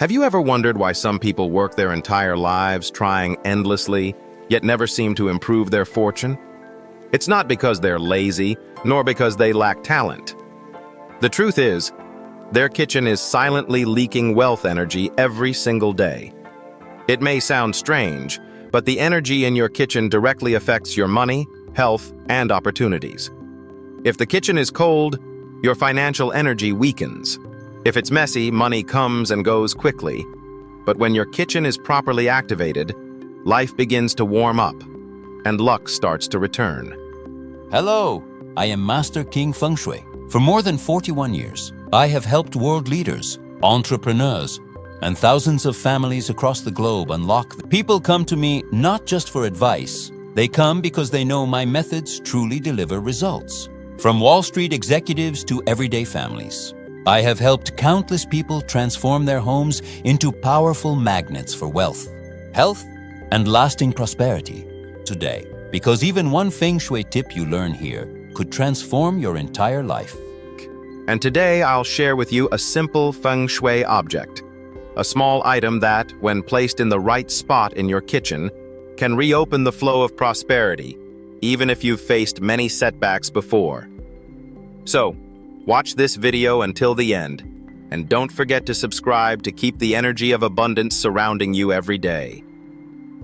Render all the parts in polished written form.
Have you ever wondered why some people work their entire lives trying endlessly, yet never seem to improve their fortune? It's not because they're lazy, nor because they lack talent. The truth is, their kitchen is silently leaking wealth energy every single day. It may sound strange, but the energy in your kitchen directly affects your money, health, and opportunities. If the kitchen is cold, your financial energy weakens. If it's messy, money comes and goes quickly. But when your kitchen is properly activated, life begins to warm up, and luck starts to return. Hello, I am Master King Feng Shui. For more than 41 years, I have helped world leaders, entrepreneurs, and thousands of families across the globe unlock. People come to me not just for advice. They come because they know my methods truly deliver results. From Wall Street executives to everyday families, I have helped countless people transform their homes into powerful magnets for wealth, health, and lasting prosperity today. Because even one Feng Shui tip you learn here could transform your entire life. And today I'll share with you a simple Feng Shui object. A small item that, when placed in the right spot in your kitchen, can reopen the flow of prosperity, even if you've faced many setbacks before. So, watch this video until the end, and don't forget to subscribe to keep the energy of abundance surrounding you every day.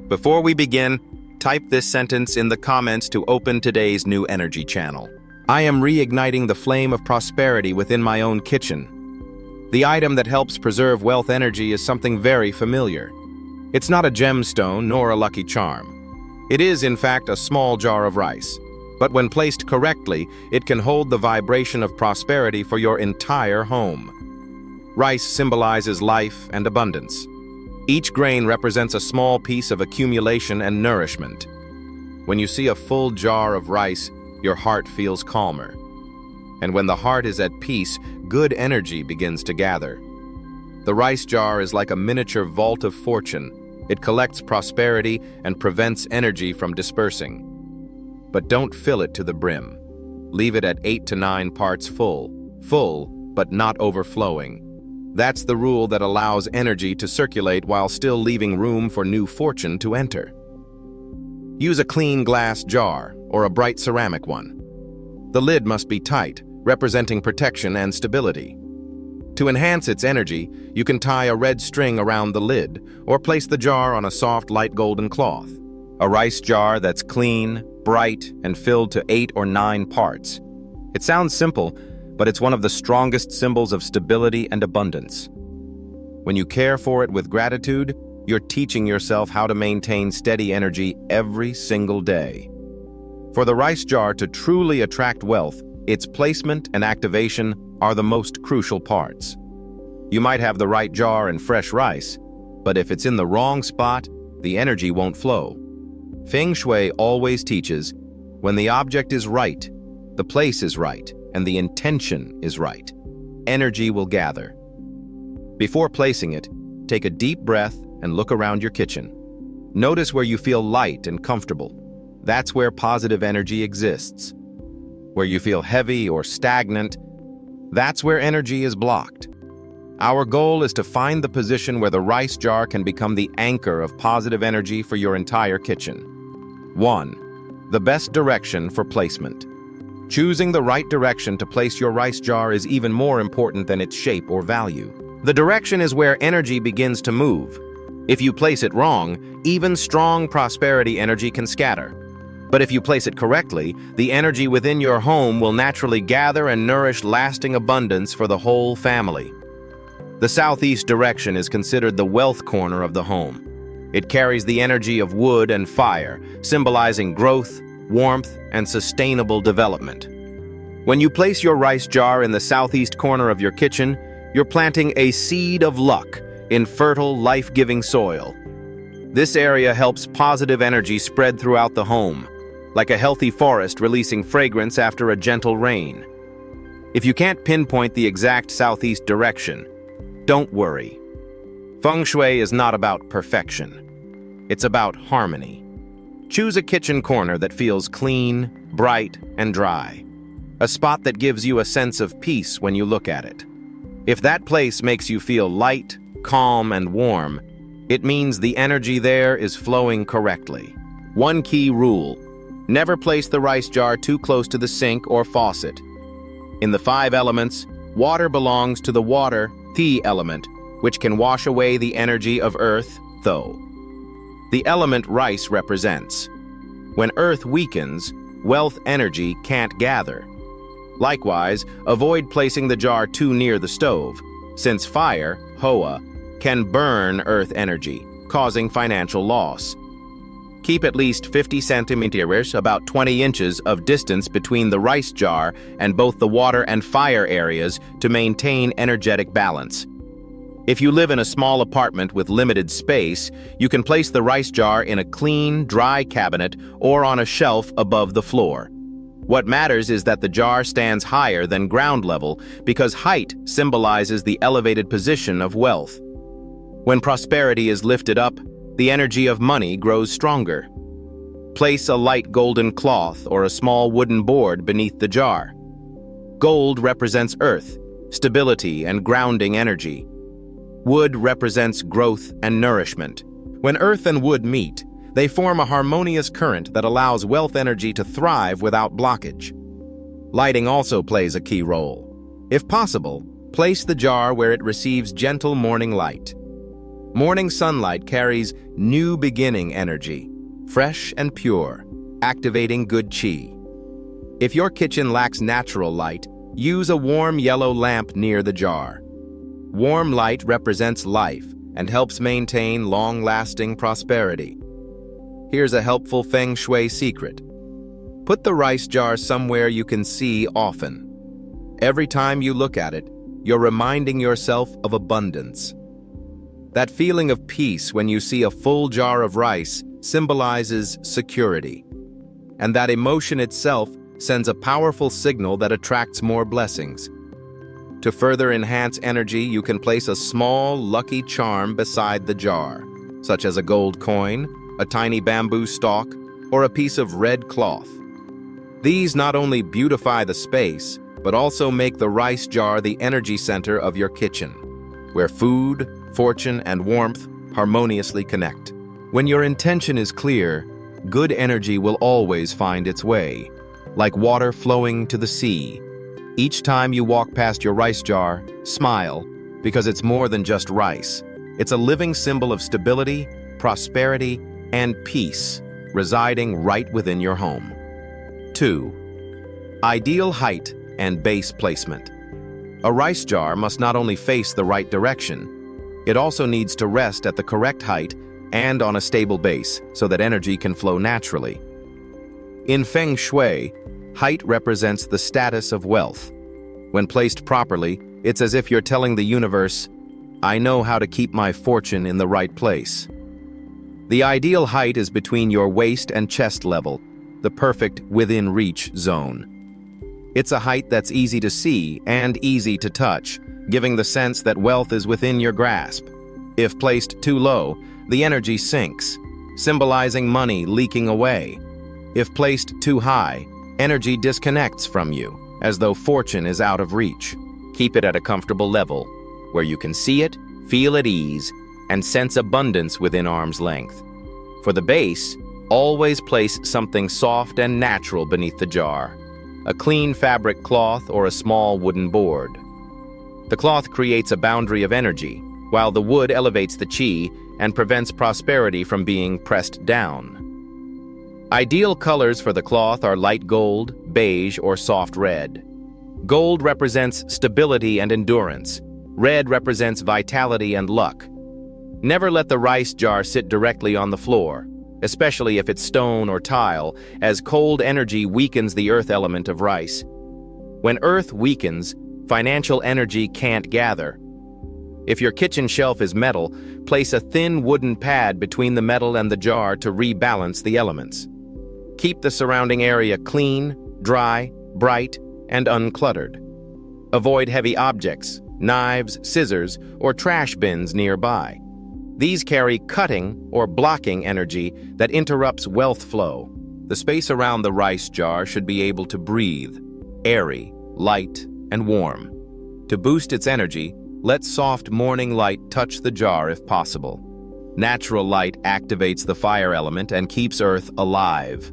Before we begin, type this sentence in the comments to open today's new energy channel. I am reigniting the flame of prosperity within my own kitchen. The item that helps preserve wealth energy is something very familiar. It's not a gemstone nor a lucky charm. It is, in fact, a small jar of rice. But when placed correctly, it can hold the vibration of prosperity for your entire home. Rice symbolizes life and abundance. Each grain represents a small piece of accumulation and nourishment. When you see a full jar of rice, your heart feels calmer. And when the heart is at peace, good energy begins to gather. The rice jar is like a miniature vault of fortune. It collects prosperity and prevents energy from dispersing. But don't fill it to the brim. Leave it at 8 to 9 parts full, but not overflowing. That's the rule that allows energy to circulate while still leaving room for new fortune to enter. Use a clean glass jar or a bright ceramic one. The lid must be tight, representing protection and stability. To enhance its energy, you can tie a red string around the lid or place the jar on a soft light golden cloth. A rice jar that's clean, bright, and filled to 8 or 9 parts. It sounds simple, but it's one of the strongest symbols of stability and abundance. When you care for it with gratitude, you're teaching yourself how to maintain steady energy every single day. For the rice jar to truly attract wealth, its placement and activation are the most crucial parts. You might have the right jar and fresh rice, but if it's in the wrong spot, the energy won't flow. Feng Shui always teaches, when the object is right, the place is right, and the intention is right, energy will gather. Before placing it, take a deep breath and look around your kitchen. Notice where you feel light and comfortable. That's where positive energy exists. Where you feel heavy or stagnant, that's where energy is blocked. Our goal is to find the position where the rice jar can become the anchor of positive energy for your entire kitchen. 1. The best direction for placement. Choosing the right direction to place your rice jar is even more important than its shape or value. The direction is where energy begins to move. If you place it wrong, even strong prosperity energy can scatter. But if you place it correctly, the energy within your home will naturally gather and nourish lasting abundance for the whole family. The southeast direction is considered the wealth corner of the home. It carries the energy of wood and fire, symbolizing growth, warmth, and sustainable development. When you place your rice jar in the southeast corner of your kitchen, you're planting a seed of luck in fertile, life-giving soil. This area helps positive energy spread throughout the home, like a healthy forest releasing fragrance after a gentle rain. If you can't pinpoint the exact southeast direction, don't worry. Feng Shui is not about perfection. It's about harmony. Choose a kitchen corner that feels clean, bright, and dry. A spot that gives you a sense of peace when you look at it. If that place makes you feel light, calm, and warm, it means the energy there is flowing correctly. One key rule: never place the rice jar too close to the sink or faucet. In the 5 elements, water belongs to the water, the element, which can wash away the energy of earth, though. The element rice represents. When earth weakens, wealth energy can't gather. Likewise, avoid placing the jar too near the stove, since fire, hoa, can burn earth energy, causing financial loss. Keep at least 50 centimeters, about 20 inches, of distance between the rice jar and both the water and fire areas to maintain energetic balance. If you live in a small apartment with limited space, you can place the rice jar in a clean, dry cabinet or on a shelf above the floor. What matters is that the jar stands higher than ground level because height symbolizes the elevated position of wealth. When prosperity is lifted up, the energy of money grows stronger. Place a light golden cloth or a small wooden board beneath the jar. Gold represents earth, stability, and grounding energy. Wood represents growth and nourishment. When earth and wood meet, they form a harmonious current that allows wealth energy to thrive without blockage. Lighting also plays a key role. If possible, place the jar where it receives gentle morning light. Morning sunlight carries new beginning energy, fresh and pure, activating good qi. If your kitchen lacks natural light, use a warm yellow lamp near the jar. Warm light represents life and helps maintain long-lasting prosperity. Here's a helpful Feng Shui secret. Put the rice jar somewhere you can see often. Every time you look at it, you're reminding yourself of abundance. That feeling of peace when you see a full jar of rice symbolizes security. And that emotion itself sends a powerful signal that attracts more blessings. To further enhance energy, you can place a small, lucky charm beside the jar, such as a gold coin, a tiny bamboo stalk, or a piece of red cloth. These not only beautify the space, but also make the rice jar the energy center of your kitchen, where food, fortune, and warmth harmoniously connect. When your intention is clear, good energy will always find its way, like water flowing to the sea. Each time you walk past your rice jar, smile, because it's more than just rice. It's a living symbol of stability, prosperity, and peace, residing right within your home. 2. Ideal height and base placement. A rice jar must not only face the right direction, it also needs to rest at the correct height and on a stable base so that energy can flow naturally. In Feng Shui, height represents the status of wealth. When placed properly, it's as if you're telling the universe, "I know how to keep my fortune in the right place." The ideal height is between your waist and chest level, the perfect within-reach zone. It's a height that's easy to see and easy to touch, giving the sense that wealth is within your grasp. If placed too low, the energy sinks, symbolizing money leaking away. If placed too high, energy disconnects from you, as though fortune is out of reach. Keep it at a comfortable level, where you can see it, feel at ease, and sense abundance within arm's length. For the base, always place something soft and natural beneath the jar, a clean fabric cloth or a small wooden board. The cloth creates a boundary of energy, while the wood elevates the qi and prevents prosperity from being pressed down. Ideal colors for the cloth are light gold, beige, or soft red. Gold represents stability and endurance. Red represents vitality and luck. Never let the rice jar sit directly on the floor, especially if it's stone or tile, as cold energy weakens the earth element of rice. When earth weakens, financial energy can't gather. If your kitchen shelf is metal, place a thin wooden pad between the metal and the jar to rebalance the elements. Keep the surrounding area clean, dry, bright, and uncluttered. Avoid heavy objects, knives, scissors, or trash bins nearby. These carry cutting or blocking energy that interrupts wealth flow. The space around the rice jar should be able to breathe, airy, light, and warm. To boost its energy, Let soft morning light touch the jar if possible. Natural light activates the fire element and keeps Earth alive.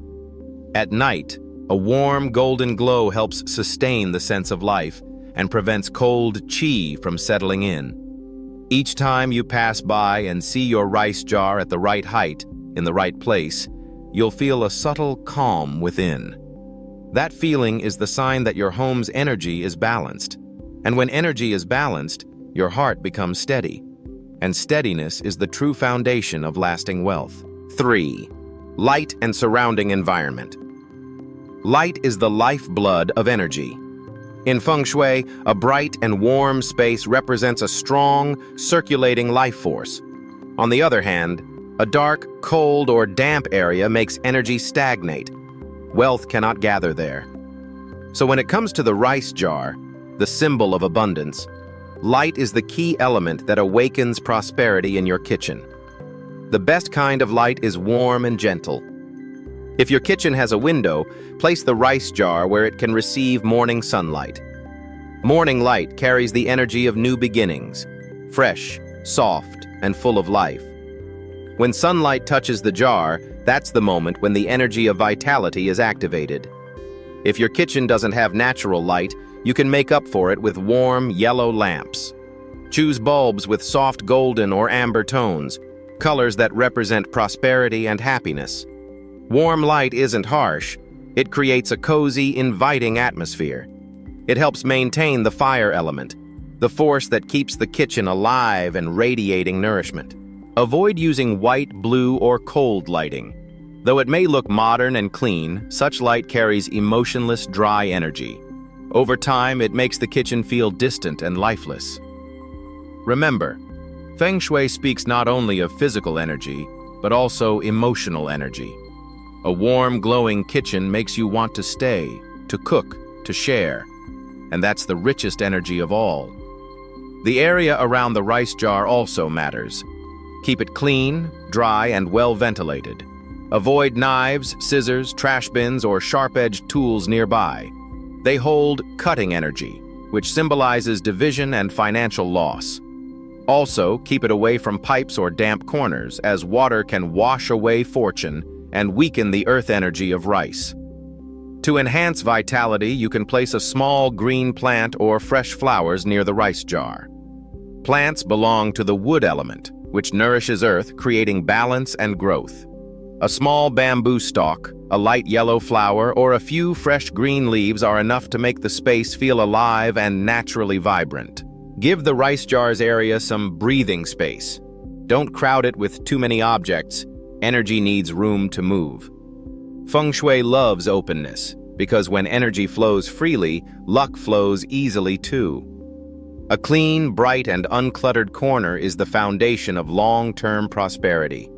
At night, a warm golden glow helps sustain the sense of life and prevents cold qi from settling in. Each time you pass by and see your rice jar at the right height, in the right place, you'll feel a subtle calm within. That feeling is the sign that your home's energy is balanced. And when energy is balanced, your heart becomes steady. And steadiness is the true foundation of lasting wealth. 3. Light and surrounding environment. Light is the lifeblood of energy. In Feng Shui, a bright and warm space represents a strong, circulating life force. On the other hand, a dark, cold, or damp area makes energy stagnate. Wealth cannot gather there. So when it comes to the rice jar, the symbol of abundance, light is the key element that awakens prosperity in your kitchen. The best kind of light is warm and gentle. If your kitchen has a window, place the rice jar where it can receive morning sunlight. Morning light carries the energy of new beginnings, fresh, soft, and full of life. When sunlight touches the jar, that's the moment when the energy of vitality is activated. If your kitchen doesn't have natural light, you can make up for it with warm, yellow lamps. Choose bulbs with soft golden or amber tones, colors that represent prosperity and happiness. Warm light isn't harsh. It creates a cozy, inviting atmosphere. It helps maintain the fire element, the force that keeps the kitchen alive and radiating nourishment. Avoid using white, blue, or cold lighting. Though it may look modern and clean, such light carries emotionless, dry energy. Over time, it makes the kitchen feel distant and lifeless. Remember, Feng Shui speaks not only of physical energy, but also emotional energy. A warm, glowing kitchen makes you want to stay, to cook, to share. And that's the richest energy of all. The area around the rice jar also matters. Keep it clean, dry, and well ventilated. Avoid knives, scissors, trash bins, or sharp-edged tools nearby. They hold cutting energy, which symbolizes division and financial loss. Also, keep it away from pipes or damp corners, as water can wash away fortune and weaken the earth energy of rice. To enhance vitality, you can place a small green plant or fresh flowers near the rice jar. Plants belong to the wood element, which nourishes earth, creating balance and growth. A small bamboo stalk, a light yellow flower, or a few fresh green leaves are enough to make the space feel alive and naturally vibrant. Give the rice jar's area some breathing space. Don't crowd it with too many objects. Energy needs room to move. Feng Shui loves openness, because when energy flows freely, luck flows easily too. A clean, bright, and uncluttered corner is the foundation of long-term prosperity.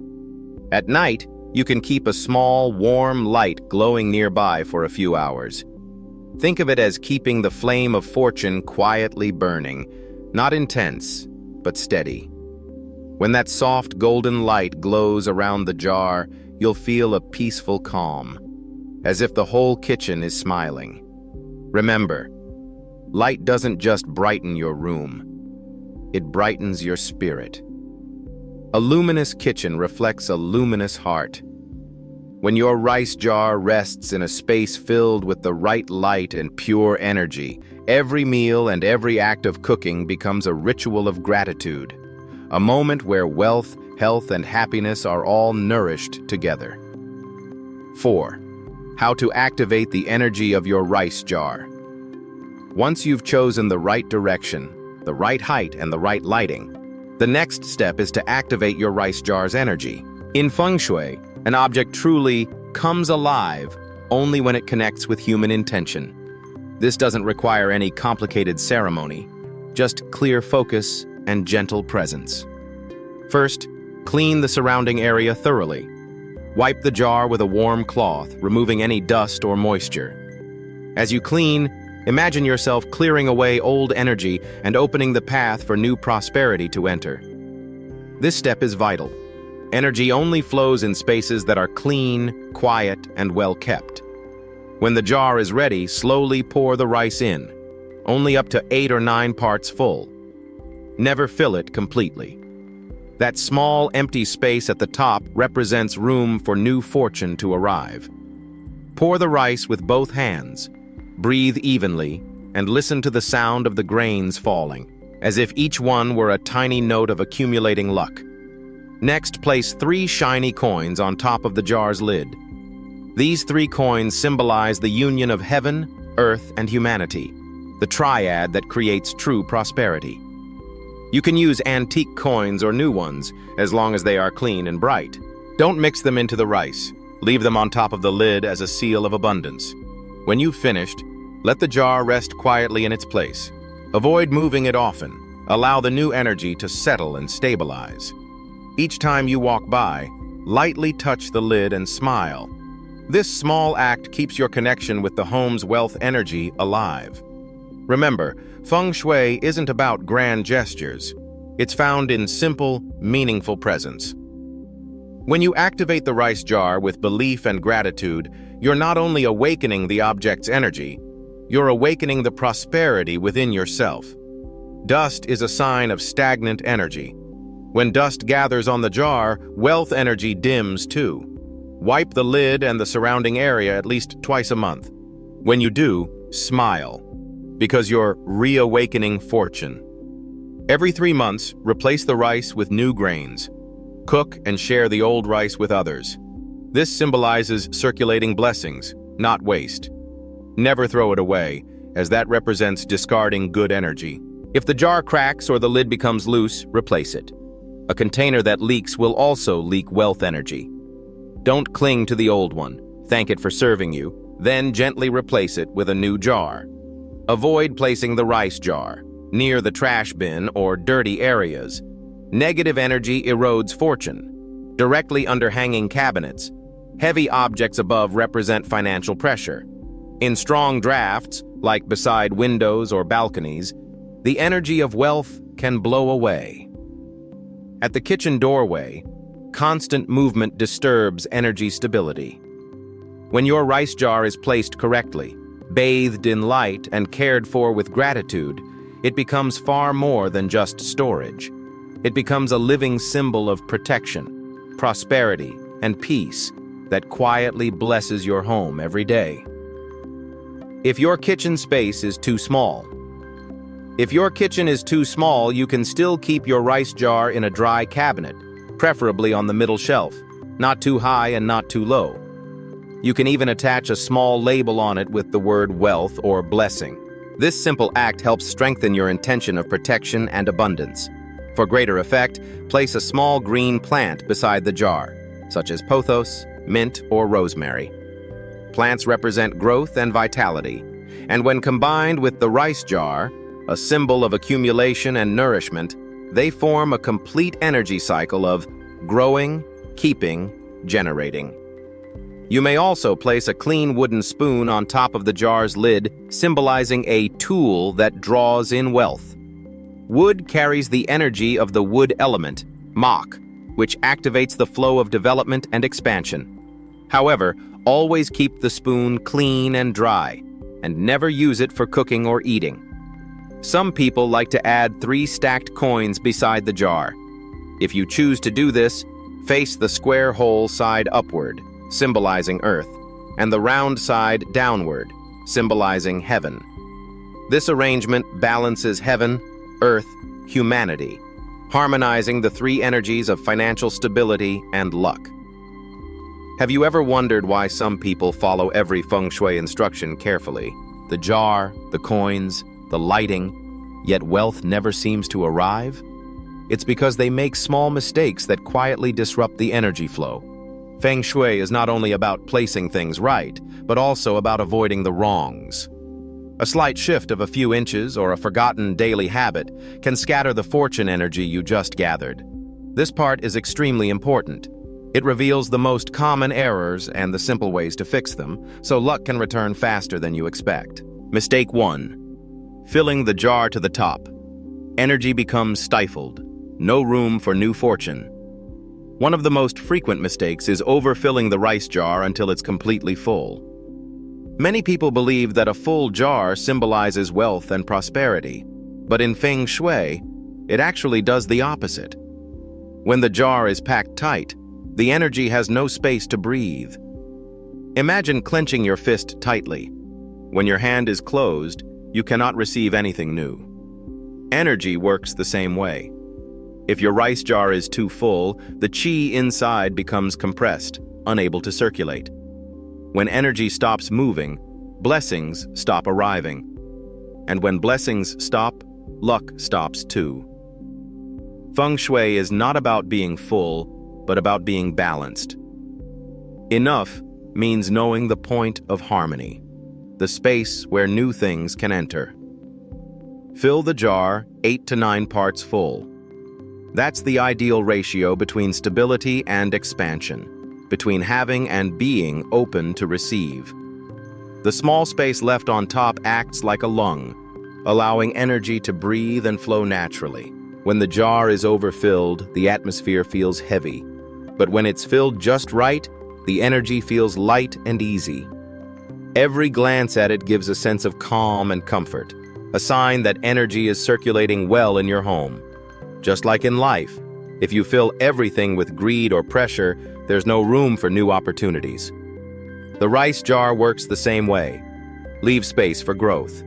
At night, you can keep a small, warm light glowing nearby for a few hours. Think of it as keeping the flame of fortune quietly burning, not intense, but steady. When that soft golden light glows around the jar, you'll feel a peaceful calm, as if the whole kitchen is smiling. Remember, light doesn't just brighten your room, it brightens your spirit. A luminous kitchen reflects a luminous heart. When your rice jar rests in a space filled with the right light and pure energy, every meal and every act of cooking becomes a ritual of gratitude, a moment where wealth, health, and happiness are all nourished together. 4. How to activate the energy of your rice jar. Once you've chosen the right direction, the right height, and the right lighting, the next step is to activate your rice jar's energy. In Feng Shui, an object truly comes alive only when it connects with human intention. This doesn't require any complicated ceremony, just clear focus and gentle presence. First, clean the surrounding area thoroughly. Wipe the jar with a warm cloth, removing any dust or moisture. As you clean, imagine yourself clearing away old energy and opening the path for new prosperity to enter. This step is vital. Energy only flows in spaces that are clean, quiet, and well kept. When the jar is ready, slowly pour the rice in, only up to 8 or 9 parts full. Never fill it completely. That small, empty space at the top represents room for new fortune to arrive. Pour the rice with both hands, breathe evenly, and listen to the sound of the grains falling, as if each one were a tiny note of accumulating luck. Next, place 3 shiny coins on top of the jar's lid. These 3 coins symbolize the union of heaven, earth, and humanity, the triad that creates true prosperity. You can use antique coins or new ones, as long as they are clean and bright. Don't mix them into the rice. Leave them on top of the lid as a seal of abundance. When you've finished, let the jar rest quietly in its place. Avoid moving it often. Allow the new energy to settle and stabilize. Each time you walk by, lightly touch the lid and smile. This small act keeps your connection with the home's wealth energy alive. Remember, Feng Shui isn't about grand gestures. It's found in simple, meaningful presence. When you activate the rice jar with belief and gratitude, you're not only awakening the object's energy, you're awakening the prosperity within yourself. Dust is a sign of stagnant energy. When dust gathers on the jar, wealth energy dims too. Wipe the lid and the surrounding area at least twice a month. When you do, smile, because you're reawakening fortune. Every 3 months, replace the rice with new grains. Cook and share the old rice with others. This symbolizes circulating blessings, not waste. Never throw it away, as that represents discarding good energy. If the jar cracks or the lid becomes loose, replace it. A container that leaks will also leak wealth energy. Don't cling to the old one. Thank it for serving you, then gently replace it with a new jar. Avoid placing the rice jar near the trash bin or dirty areas. Negative energy erodes fortune. Directly under hanging cabinets, heavy objects above represent financial pressure. In strong drafts, like beside windows or balconies, the energy of wealth can blow away. At the kitchen doorway, constant movement disturbs energy stability. When your rice jar is placed correctly, bathed in light and cared for with gratitude, it becomes far more than just storage. It becomes a living symbol of protection, prosperity, and peace that quietly blesses your home every day. If your kitchen space is too small, you can still keep your rice jar in a dry cabinet, preferably on the middle shelf, not too high and not too low. You can even attach a small label on it with the word wealth or blessing. This simple act helps strengthen your intention of protection and abundance. For greater effect, place a small green plant beside the jar, such as pothos, mint, or rosemary. Plants represent growth and vitality, and when combined with the rice jar, a symbol of accumulation and nourishment, they form a complete energy cycle of growing, keeping, generating. You may also place a clean wooden spoon on top of the jar's lid, symbolizing a tool that draws in wealth. Wood carries the energy of the wood element, Mach, which activates the flow of development and expansion. However, always keep the spoon clean and dry, and never use it for cooking or eating. Some people like to add 3 stacked coins beside the jar. If you choose to do this, face the square hole side upward, symbolizing earth, and the round side downward, symbolizing heaven. This arrangement balances heaven, earth, humanity, harmonizing the 3 energies of financial stability and luck. Have you ever wondered why some people follow every feng shui instruction carefully? The jar, the coins, the lighting, yet wealth never seems to arrive? It's because they make small mistakes that quietly disrupt the energy flow. Feng Shui is not only about placing things right, but also about avoiding the wrongs. A slight shift of a few inches or a forgotten daily habit can scatter the fortune energy you just gathered. This part is extremely important. It reveals the most common errors and the simple ways to fix them, so luck can return faster than you expect. Mistake 1. Filling the jar to the top. Energy becomes stifled. No room for new fortune. One of the most frequent mistakes is overfilling the rice jar until it's completely full. Many people believe that a full jar symbolizes wealth and prosperity, but in Feng Shui, It actually does the opposite. When the jar is packed tight, the energy has no space to breathe. Imagine clenching your fist tightly. When your hand is closed, you cannot receive anything new. Energy works the same way. If your rice jar is too full, the qi inside becomes compressed, unable to circulate. When energy stops moving, blessings stop arriving. And when blessings stop, luck stops too. Feng Shui is not about being full, but about being balanced. Enough means knowing the point of harmony, the space where new things can enter. Fill the jar 8 to 9 parts full. That's the ideal ratio between stability and expansion, between having and being open to receive. The small space left on top acts like a lung, allowing energy to breathe and flow naturally. When the jar is overfilled, the atmosphere feels heavy. But when it's filled just right, the energy feels light and easy. Every glance at it gives a sense of calm and comfort, a sign that energy is circulating well in your home. Just like in life, if you fill everything with greed or pressure, there's no room for new opportunities. The rice jar works the same way. Leave space for growth.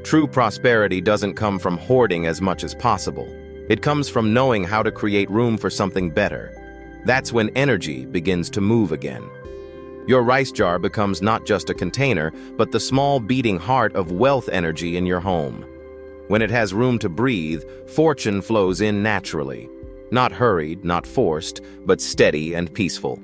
True prosperity doesn't come from hoarding as much as possible. It comes from knowing how to create room for something better. That's when energy begins to move again. Your rice jar becomes not just a container, but the small beating heart of wealth energy in your home. When it has room to breathe, fortune flows in naturally. Not hurried, not forced, but steady and peaceful.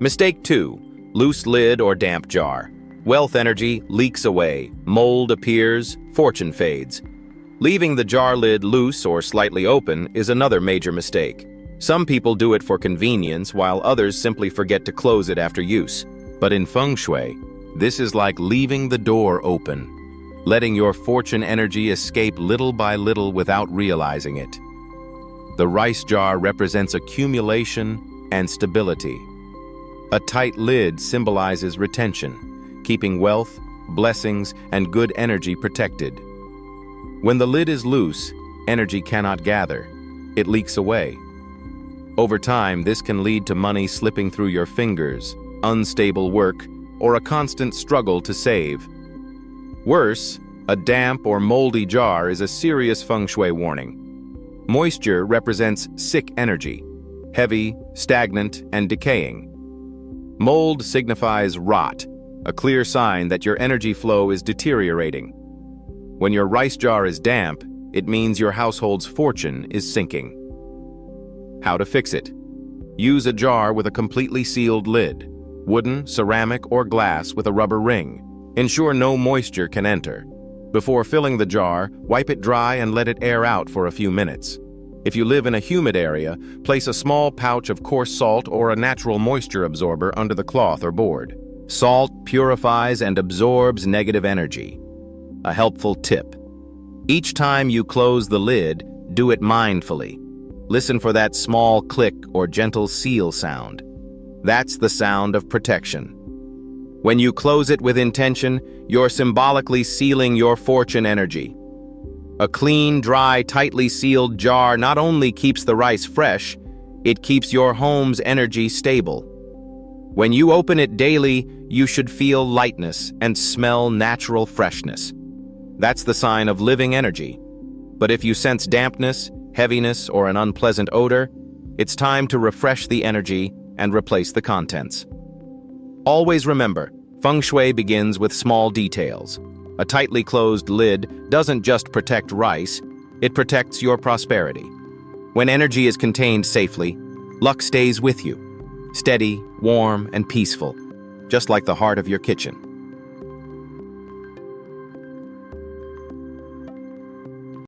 Mistake 2. Loose lid or damp jar. Wealth energy leaks away, mold appears, fortune fades. Leaving the jar lid loose or slightly open is another major mistake. Some people do it for convenience, while others simply forget to close it after use. But in Feng Shui, this is like leaving the door open, letting your fortune energy escape little by little without realizing it. The rice jar represents accumulation and stability. A tight lid symbolizes retention, keeping wealth, blessings, and good energy protected. When the lid is loose, energy cannot gather. It leaks away. Over time, this can lead to money slipping through your fingers, unstable work, or a constant struggle to save. Worse, a damp or moldy jar is a serious Feng Shui warning. Moisture represents sick energy, heavy, stagnant, and decaying. Mold signifies rot, a clear sign that your energy flow is deteriorating. When your rice jar is damp, it means your household's fortune is sinking. How to fix it? Use a jar with a completely sealed lid, wooden, ceramic, or glass with a rubber ring. Ensure no moisture can enter. Before filling the jar, wipe it dry and let it air out for a few minutes. If you live in a humid area, place a small pouch of coarse salt or a natural moisture absorber under the cloth or board. Salt purifies and absorbs negative energy. A helpful tip: each time you close the lid, do it mindfully. Listen for that small click or gentle seal sound. That's the sound of protection. When you close it with intention, you're symbolically sealing your fortune energy. A clean, dry, tightly sealed jar not only keeps the rice fresh, it keeps your home's energy stable. When you open it daily, you should feel lightness and smell natural freshness. That's the sign of living energy. But if you sense dampness, heaviness, or an unpleasant odor, it's time to refresh the energy and replace the contents. Always remember, Feng Shui begins with small details. A tightly closed lid doesn't just protect rice, it protects your prosperity. When energy is contained safely, luck stays with you, steady, warm, and peaceful, just like the heart of your kitchen.